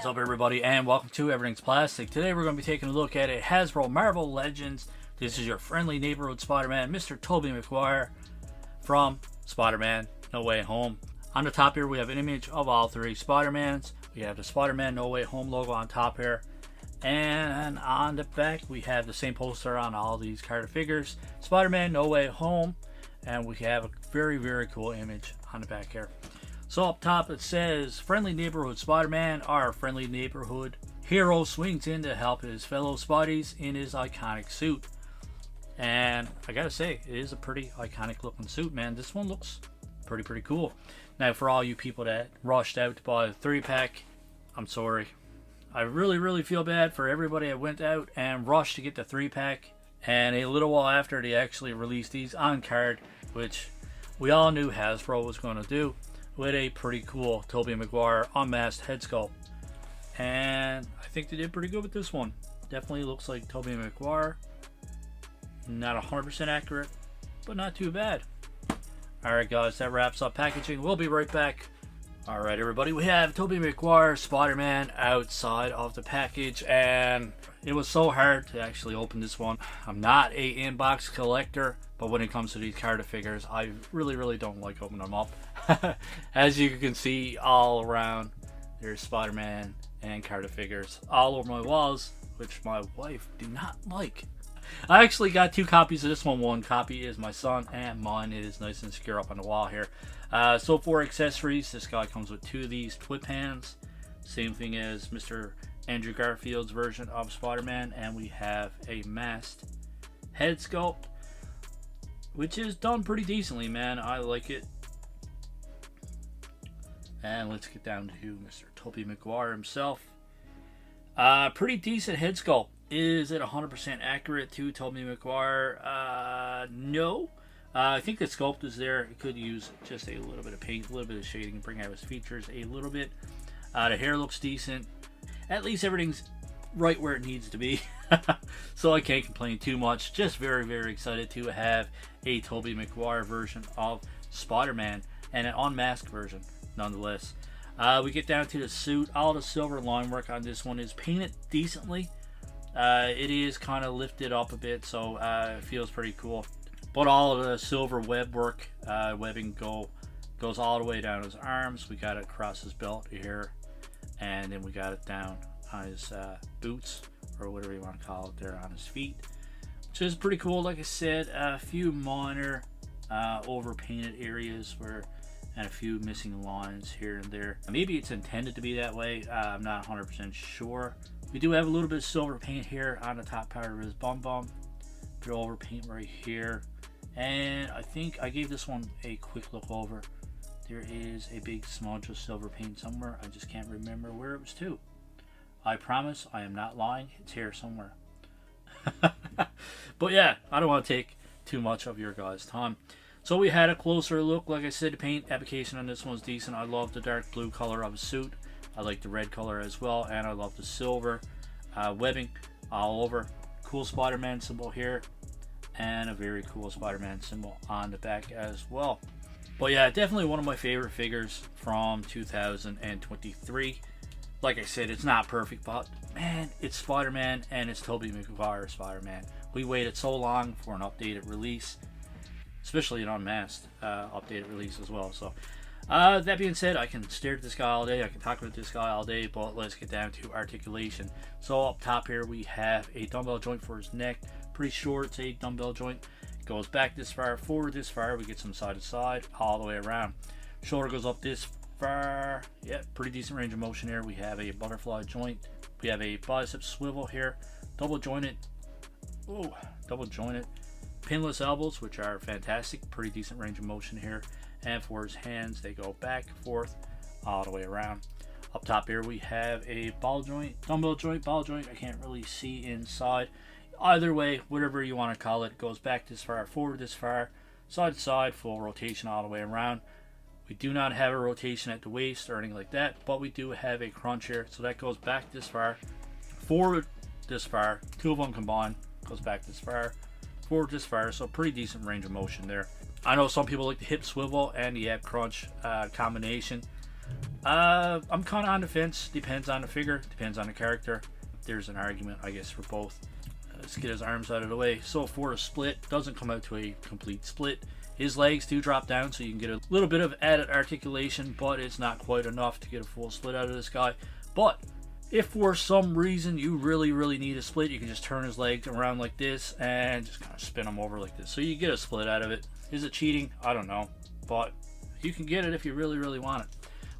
is up, everybody, and welcome to Everything's Plastic. Today we're going to be taking a look at a Hasbro Marvel Legends. This is your friendly neighborhood Spider-Man, Mr. Tobey Maguire from Spider-Man No Way Home. On the top here we have an image of all three Spider-Mans. We have the Spider-Man No Way Home logo on top here. And on the back we have the same poster on all these card figures. Spider-Man No Way Home. And we have a very, very cool image on the back here. So up top it says, friendly neighborhood Spider-Man, our friendly neighborhood hero swings in to help his fellow Spideys in his iconic suit. And I gotta say, it is a pretty iconic looking suit, man. This one looks pretty cool. Now for all you people that rushed out to buy a 3-pack, I'm sorry. I really feel bad for everybody that went out and rushed to get the 3-pack. And a little while after, they actually released these on card, which we all knew Hasbro was going to do, with a pretty cool Tobey Maguire unmasked head sculpt. And I think they did pretty good with this one. Definitely looks like Tobey Maguire. Not 100% accurate, but not too bad. Alright guys, that wraps up packaging. We'll be right back. Alright everybody, we have Tobey Maguire Spider-Man outside of the package, and it was so hard to actually open this one. I'm not a inbox collector, but when it comes to these card figures, I really don't like opening them up. As you can see all around, there's Spider-Man and card figures all over my walls, which my wife did not like. I actually got 2 copies of this one. One copy is my son, and mine is nice and secure up on the wall here. So for accessories, this guy comes with 2 of these twip hands. Same thing as Mr. Andrew Garfield's version of Spider-Man. And we have a masked head sculpt, which is done pretty decently, man. I like it. And let's get down to Mr. Tobey Maguire himself. Pretty decent head sculpt. Is it 100% accurate to Tobey Maguire? No. I think the sculpt is there. It could use just a little bit of paint, a little bit of shading, and bring out his features a little bit. The hair looks decent. At least everything's right where it needs to be. So I can't complain too much. Just very excited to have a Tobey Maguire version of Spider-Man, and an unmasked version nonetheless. We get down to the suit. All the silver line work on this one is painted decently. It is kind of lifted up a bit, so it feels pretty cool. But all of the silver web work, webbing goes all the way down his arms. We got it across his belt here, and then we got it down on his boots, or whatever you want to call it there, on his feet, which is pretty cool. Like I said, a few minor over painted areas and a few missing lines here and there. Maybe it's intended to be that way. I'm not 100% sure. We do have a little bit of silver paint here on the top part of his bum. Bit over paint right here. And I think I gave this one a quick look over. There is a big smudge of silver paint somewhere. I just can't remember where it was to. I promise I am not lying. It's here somewhere. But yeah, I don't want to take too much of your guys' time. So we had a closer look. Like I said, the paint application on this one's decent. I love the dark blue color of his suit. I like the red color as well, and I love the silver webbing all over. Cool Spider-Man symbol here, and a very cool Spider-Man symbol on the back as well. But yeah, definitely one of my favorite figures from 2023. Like I said, it's not perfect, but man, it's Spider-Man, and it's Tobey Maguire Spider-Man. We waited so long for an updated release, especially an unmasked updated release as well. So that being said, I can stare at this guy all day, I can talk about this guy all day, but let's get down to articulation. So up top here we have a dumbbell joint for his neck. Pretty sure it's a dumbbell joint. It goes back this far, forward this far. We get some side to side, all the way around. Shoulder goes up this far. Yeah, pretty decent range of motion here. We have a butterfly joint. We have a bicep swivel here. Double jointed. Oh, double jointed. Pinless elbows, which are fantastic. Pretty decent range of motion here. And for his hands, they go back and forth all the way around. Up top here we have a ball joint, dumbbell joint, ball joint. I can't really see inside. Either way, whatever you want to call it, goes back this far, forward this far, side to side, full rotation all the way around. We do not have a rotation at the waist or anything like that, but we do have a crunch here. So that goes back this far, forward this far, 2 of them combined, goes back this far, forward this far. So pretty decent range of motion there. I know some people like the hip swivel and the ab crunch combination. I'm kind of on the fence. Depends on the figure, depends on the character. There's an argument, I guess, for both. Let's get his arms out of the way. So for a split, doesn't come out to a complete split. His legs do drop down, so you can get a little bit of added articulation, but it's not quite enough to get a full split out of this guy. But if for some reason you really need a split, you can just turn his legs around like this and just kind of spin them over like this. So you get a split out of it. Is it cheating? I don't know. But you can get it if you really want it.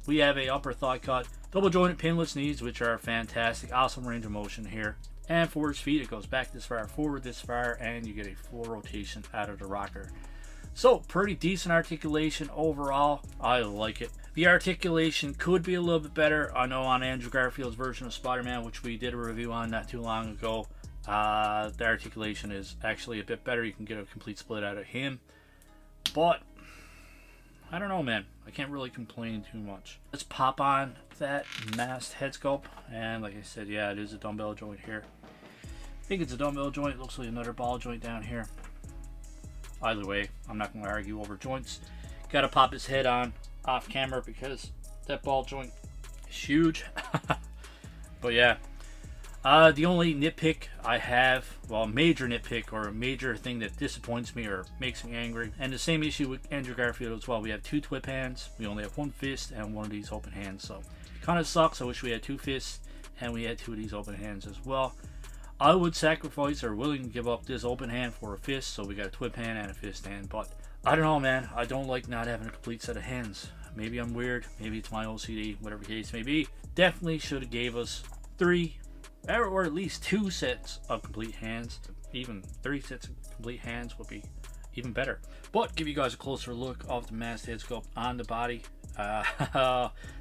We have a upper thigh cut, double jointed pinless knees, which are fantastic. Awesome range of motion here. And for his feet, it goes back this far, forward this far, and you get a full rotation out of the rocker. So pretty decent articulation overall. I like it. The articulation could be a little bit better. I know on Andrew Garfield's version of Spider-Man, which we did a review on not too long ago, the articulation is actually a bit better. You can get a complete split out of him. But I don't know, man. I can't really complain too much. Let's pop on that masked head sculpt. And like I said, yeah, it is a dumbbell joint here. I think it's a dumbbell joint. It looks like another ball joint down here. Either way, I'm not going to argue over joints. Got to pop his head on off camera because that ball joint is huge. But yeah, the only nitpick I have, well, major nitpick or a major thing that disappoints me or makes me angry, and the same issue with Andrew Garfield as well. We have two twip hands. We only have one fist and one of these open hands. So it kind of sucks. I wish we had two fists and we had two of these open hands as well. I would sacrifice or willing to give up this open hand for a fist, so we got a twip hand and a fist hand. But I don't know, man. I don't like not having a complete set of hands. Maybe I'm weird. Maybe it's my OCD. Whatever the case may be. Definitely should have gave us 3 or at least 2 sets of complete hands. Even 3 sets of complete hands would be even better. But give you guys a closer look of the masked head sculpt on the body.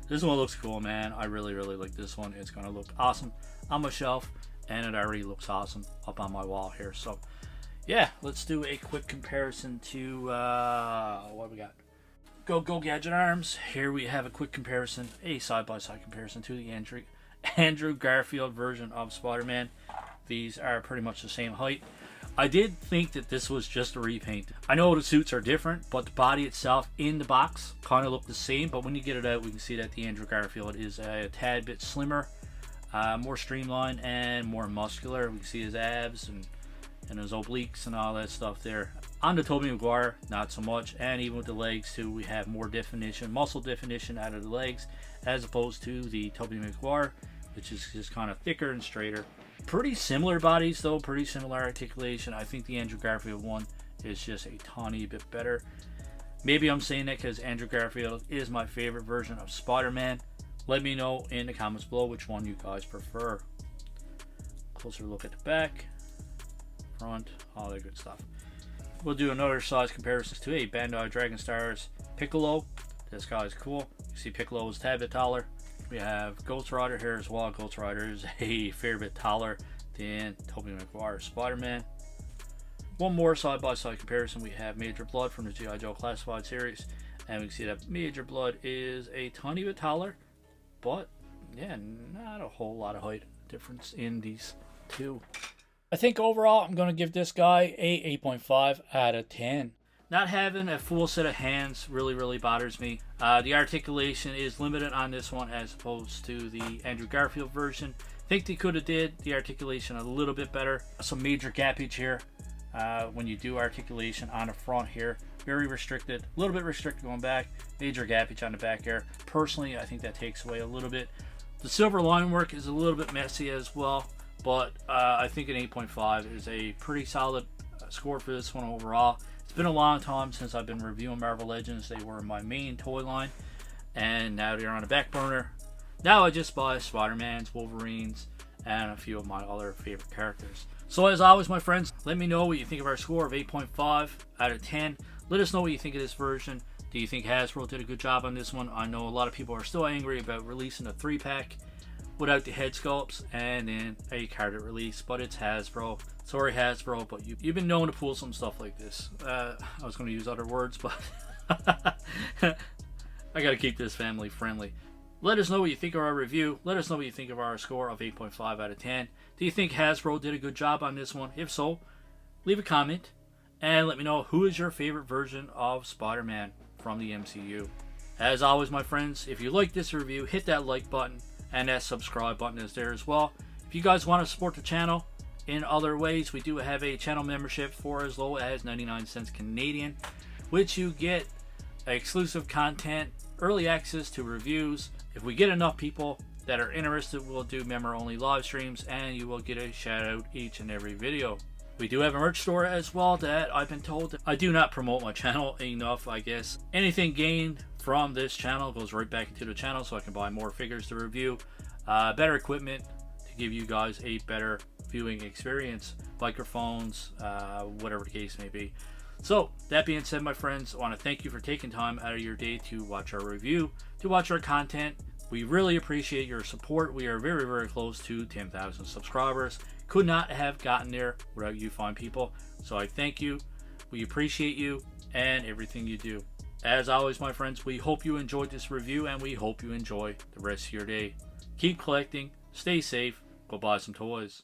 This one looks cool, man. I really like this one. It's gonna look awesome on my shelf. And it already looks awesome up on my wall here. So yeah, let's do a quick comparison to what we got. Go Gadget Arms. Here we have a quick comparison, a side-by-side comparison to the Andrew Garfield version of Spider-Man. These are pretty much the same height. I did think that this was just a repaint. I know the suits are different, but the body itself in the box kind of looked the same. But when you get it out, we can see that the Andrew Garfield is a tad bit slimmer. More streamlined and more muscular. We can see his abs and his obliques and all that stuff there. On the Tobey Maguire, not so much. And even with the legs too, we have more definition, muscle definition out of the legs, as opposed to the Tobey Maguire, which is just kind of thicker and straighter. Pretty similar bodies though, pretty similar articulation. I think the Andrew Garfield one is just a tiny bit better. Maybe I'm saying that because Andrew Garfield is my favorite version of Spider-Man. Let me know in the comments below which one you guys prefer. Closer look at the back, front, all that good stuff. We'll do another size comparison to a Bandai Dragon Stars Piccolo. This guy is cool. You see Piccolo is a tad bit taller. We have Ghost Rider here as well. Ghost Rider is a fair bit taller than Tobey Maguire Spider-Man. One more side-by-side comparison. We have Major Blood from the G.I. Joe Classified series. And we can see that Major Blood is a tiny bit taller. But, yeah, not a whole lot of height difference in these two. I think overall, I'm going to give this guy a 8.5 out of 10. Not having a full set of hands really bothers me. The articulation is limited on this one as opposed to the Andrew Garfield version. I think they could have did the articulation a little bit better. Some major gappage here when you do articulation on the front here. Very restricted, a little bit restricted going back, major gappage on the back here. Personally, I think that takes away a little bit. The silver line work is a little bit messy as well, but I think an 8.5 is a pretty solid score for this one overall. It's been a long time since I've been reviewing Marvel Legends. They were my main toy line, and now they're on the back burner. Now I just buy Spider-Mans, Wolverines, and a few of my other favorite characters. So as always, my friends, let me know what you think of our score of 8.5 out of 10. Let us know what you think of this version. Do you think Hasbro did a good job on this one? I know a lot of people are still angry about releasing a 3-pack without the head sculpts and then a carded release, but it's Hasbro. Sorry Hasbro, but you've been known to pull some stuff like this. I was going to use other words, but I got to keep this family friendly. Let us know what you think of our review. Let us know what you think of our score of 8.5 out of 10. Do you think Hasbro did a good job on this one? If so, leave a comment and let me know who is your favorite version of Spider-Man from the MCU. As always, my friends, if you like this review, hit that like button, and that subscribe button is there as well. If you guys want to support the channel in other ways, we do have a channel membership for as low as 99 cents Canadian, which you get exclusive content, early access to reviews. If we get enough people that are interested, we'll do member only live streams, and you will get a shout out each and every video. We do have a merch store as well that I've been told I do not promote my channel enough, I guess. Anything gained from this channel goes right back into the channel so I can buy more figures to review, better equipment to give you guys a better viewing experience, microphones, whatever the case may be. So that being said, my friends, I want to thank you for taking time out of your day to watch our review, to watch our content. We really appreciate your support. We are very, very close to 10,000 subscribers. Could not have gotten there without you fine people. So I thank you. We appreciate you and everything you do. As always, my friends, we hope you enjoyed this review, and we hope you enjoy the rest of your day. Keep collecting, stay safe, go buy some toys.